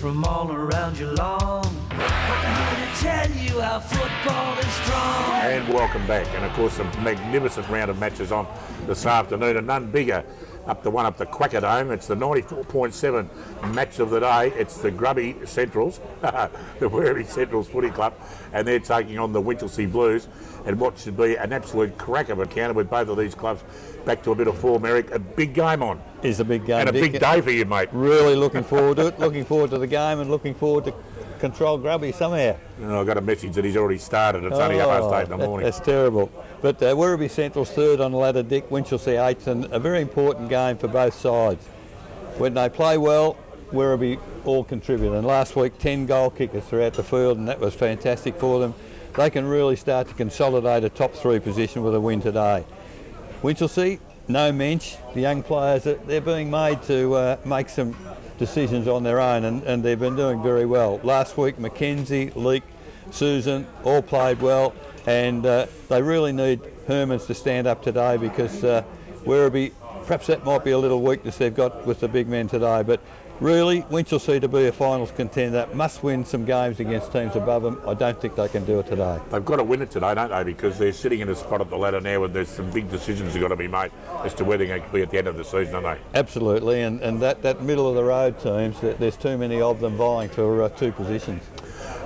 from all around Geelong. I'm here to tell you how football is strong. And welcome back. And of course, a magnificent round of matches on this afternoon, and none bigger. Up the Quacker Dome. It's the 94.7 match of the day. It's the Grubby Centrals, the Werribee Centrals Footy Club, and they're taking on the Winchelsea Blues. And what should be an absolute crack of an encounter with both of these clubs back to a bit of form, Eric. A big game on. It's a big game. And a big day for you, mate. Really looking forward to it. Looking forward to the game and looking forward to control Grubby somehow. I got a message that he's already started. It's only 8:30 in the morning. That's terrible. But Werribee Central's third on the ladder, Dick, Winchelsea eighth, and a very important game for both sides. When they play well, Werribee all contribute. And last week, 10 goal kickers throughout the field, and that was fantastic for them. They can really start to consolidate a top three position with a win today. Winchelsea, no mensch. The young players, they're being made to make some decisions on their own, and they've been doing very well. Last week, Mackenzie, Leake, Susan all played well, and they really need Hermans to stand up today, because Werribee, perhaps that might be a little weakness they've got with the big men today, but really Winchelsea to be a finals contender must win some games against teams above them. I don't think they can do it today. They've got to win it today, don't they, because they're sitting in a spot at the ladder now where there's some big decisions that have got to be made as to where they're going to be at the end of the season, aren't they? Absolutely, and that middle of the road teams, there's too many of them vying for two positions.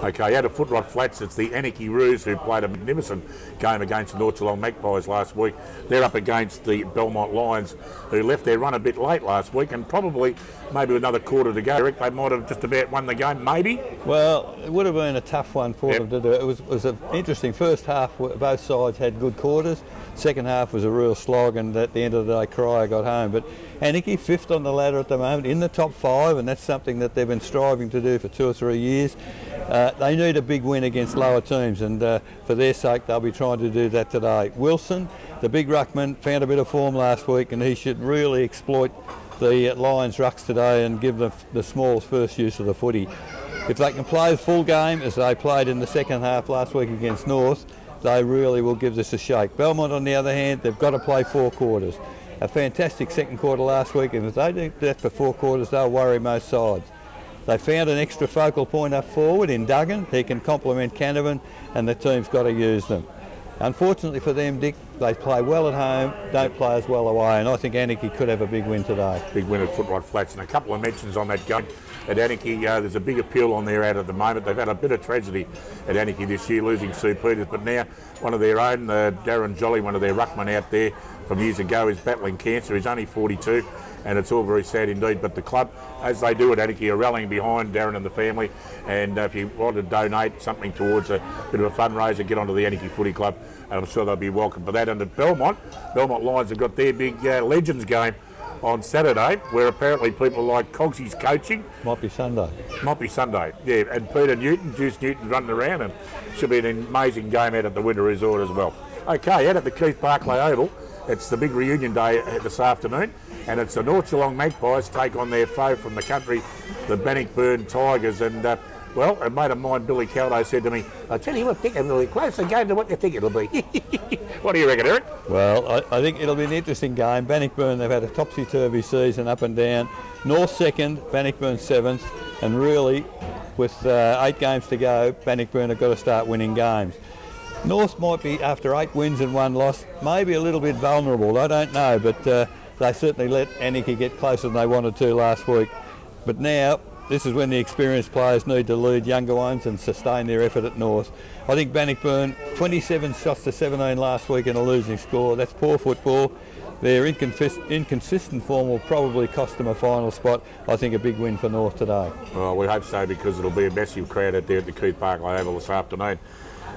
Okay, out of Footrot Flats, it's the Anarchy Roos who played a magnificent game against the North Geelong Magpies last week. They're up against the Belmont Lions, who left their run a bit late last week, and probably maybe another quarter to go, Eric, they might have just about won the game, maybe? Well, it would have been a tough one for them to do. It was an interesting first half. Both sides had good quarters. Second half was a real slog, and at the end of the day, Crier got home. But Anarchy, fifth on the ladder at the moment, in the top five, and that's something that they've been striving to do for 2 or 3 years. They need a big win against lower teams, and for their sake, they'll be trying to do that today. Wilson, the big ruckman, found a bit of form last week, and he should really exploit the Lions rucks today and give them the Smalls first use of the footy. If they can play the full game as they played in the second half last week against North, they really will give this a shake. Belmont, on the other hand, they've got to play 4 quarters. A fantastic second quarter last week, and if they do that for 4 quarters, they'll worry most sides. They found an extra focal point up forward in Duggan. He can complement Canavan, and the team's got to use them. Unfortunately for them, Dick, they play well at home, don't play as well away, and I think Anarchy could have a big win today. Big win at Footrot Flats, and a couple of mentions on that game at Anarchy. There's a big appeal on their out at the moment. They've had a bit of tragedy at Anarchy this year, losing Sue Peters, but now one of their own, Darren Jolly, one of their ruckmen out there from years ago, is battling cancer. He's only 42. And it's all very sad indeed, but the club, as they do at Anarchy, are rallying behind Darren and the family, and if you want to donate something towards a bit of a fundraiser, get onto the Anarchy Footy Club, and I'm sure they'll be welcome for that. And at Belmont Lions have got their big Legends game on Saturday, where apparently people like Cogsy's coaching. Might be Sunday, yeah, and Peter Newton, Juice Newton running around, and should be an amazing game out at the Winter Resort as well. Okay, out at the Keith Barclay Oval, it's the big reunion day this afternoon, and it's the North Geelong Magpies take on their foe from the country, the Bannockburn Tigers. And well, a mate of mine, Billy Caldo, said to me, "I tell you what, Dick, it'll be closer game to what you think it'll be." What do you reckon, Eric? Well, I think it'll be an interesting game. Bannockburn, they've had a topsy-turvy season, up and down. North second, Bannockburn seventh, and really, with 8 games to go, Bannockburn have got to start winning games. North might be, after 8 wins and 1 loss, maybe a little bit vulnerable. I don't know, but they certainly let Anarchy get closer than they wanted to last week. But now, this is when the experienced players need to lead younger ones and sustain their effort at North. I think Bannockburn, 27 shots to 17 last week in a losing score. That's poor football. Their inconsistent form will probably cost them a final spot. I think a big win for North today. Well, we hope so, because it'll be a massive crowd out there at the Keith Barclay Oval this afternoon.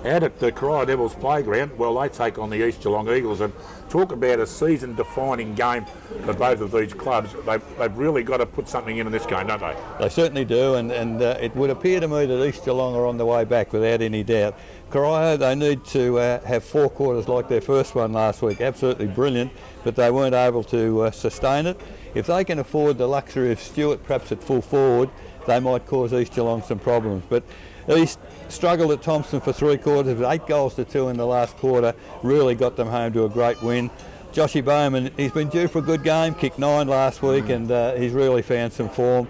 Out at the Crier Devils Playground, well, they take on the East Geelong Eagles, and talk about a season-defining game for both of these clubs. They've really got to put something in this game, don't they? They certainly do, and it would appear to me that East Geelong are on the way back without any doubt. Crier, they need to have 4 quarters like their first one last week. Absolutely brilliant, but they weren't able to sustain it. If they can afford the luxury of Stewart perhaps at full forward, they might cause East Geelong some problems. But East struggled at Thompson for 3 quarters, with 8 goals to 2 in the last quarter, really got them home to a great win. Joshy Bowman, he's been due for a good game, kicked 9 last week, and he's really found some form.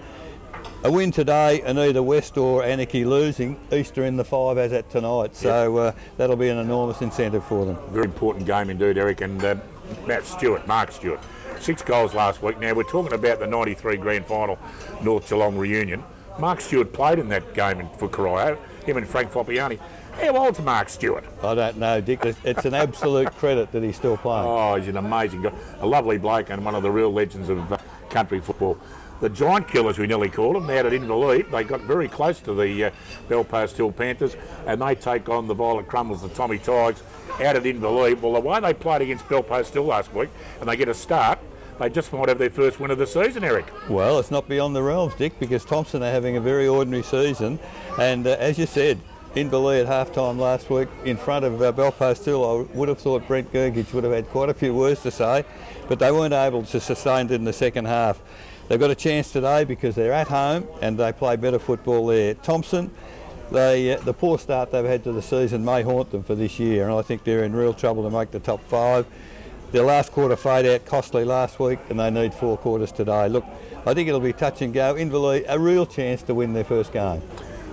a win today and either West or Anarchy losing, Easter in the 5 as at tonight. So that'll be an enormous incentive for them. Very important game indeed, Eric. And Mark Stewart, 6 goals last week. Now we're talking about the 93 grand final North Geelong reunion. Mark Stewart played in that game for Corio, him and Frank Foppiani. How old's Mark Stewart? I don't know, Dick. It's an absolute credit that he's still playing. Oh, he's an amazing guy. A lovely bloke and one of the real legends of country football. The Giant Killers, we nearly call them, out at Inverleith. They got very close to the Belpost Hill Panthers, and they take on the Violet Crumbles, the Tommy Tigers, out at Inverleith. Well, the way they played against Belpost Hill last week, and they get a start, they just might have their first win of the season, Eric. Well, it's not beyond the realms, Dick, because Thompson are having a very ordinary season, and as you said, Inverleith at half-time last week in front of Belpost Hill. I would have thought Brent Gergich would have had quite a few words to say, but they weren't able to sustain it in the second half. They've got a chance today because they're at home and they play better football there. Thompson, the poor start they've had to the season may haunt them for this year, and I think they're in real trouble to make the top 5. Their last quarter fade out costly last week, and they need 4 quarters today. Look, I think it'll be touch and go. Inverleith, a real chance to win their first game.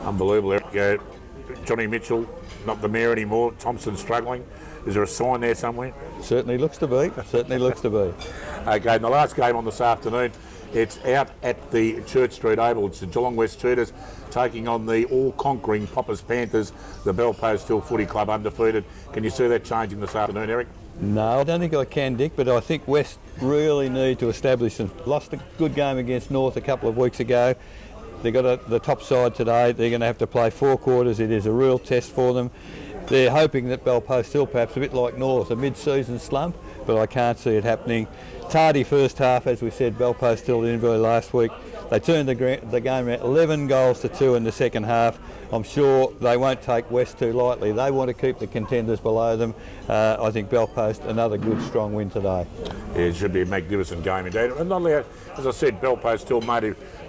Unbelievable, Eric. Johnny Mitchell, not the mayor anymore. Thompson struggling. Is there a sign there somewhere? Certainly looks to be. Certainly looks to be. Okay, and the last game on this afternoon, it's out at the Church Street Oval. It's the Geelong West Cheetahs taking on the all-conquering Poppers Panthers, the Belpost Hill Footy Club undefeated. Can you see that changing this afternoon, Eric? No, I don't think I can, Dick, but I think West really need to establish them. Lost a good game against North a couple of weeks ago. They've got the top side today. They're going to have to play 4 quarters. It is a real test for them. They're hoping that Belpost Hill, perhaps a bit like North, a mid-season slump, but I can't see it happening. Tardy first half, as we said, Belpost Hill in Inverleith last week. They turned the game around 11 goals to 2 in the second half. I'm sure they won't take West too lightly. They want to keep the contenders below them. I think Belpost, another good, strong win today. Yeah, it should be a magnificent game indeed. And not only, as I said, Belpost Hill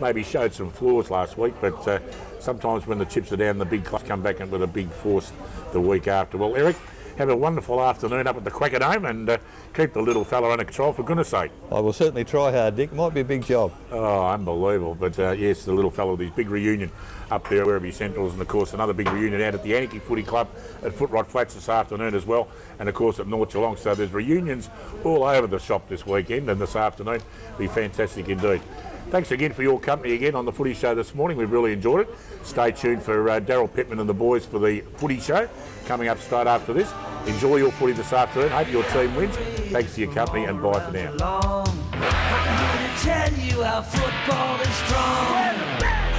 maybe showed some flaws last week, but sometimes when the chips are down, the big clubs come back in with a big force the week after. Well, Eric, have a wonderful afternoon up at the Quacker Dome and keep the little fella under control, for goodness sake. I will certainly try hard, Dick. Might be a big job. Oh, unbelievable. But yes, the little fella with his big reunion up there at Werribee Centrals, and of course another big reunion out at the Anarchy Footy Club at Footrot Flats this afternoon as well, and of course at North Geelong. So there's reunions all over the shop this weekend and this afternoon. Be fantastic indeed. Thanks again for your company again on the Footy Show this morning. We've really enjoyed it. Stay tuned for Daryl Pittman and the boys for the Footy Show coming up straight after this. Enjoy your footy this afternoon. Hope your team wins. Thanks for your company and bye for now. I'm here to tell you how football is strong.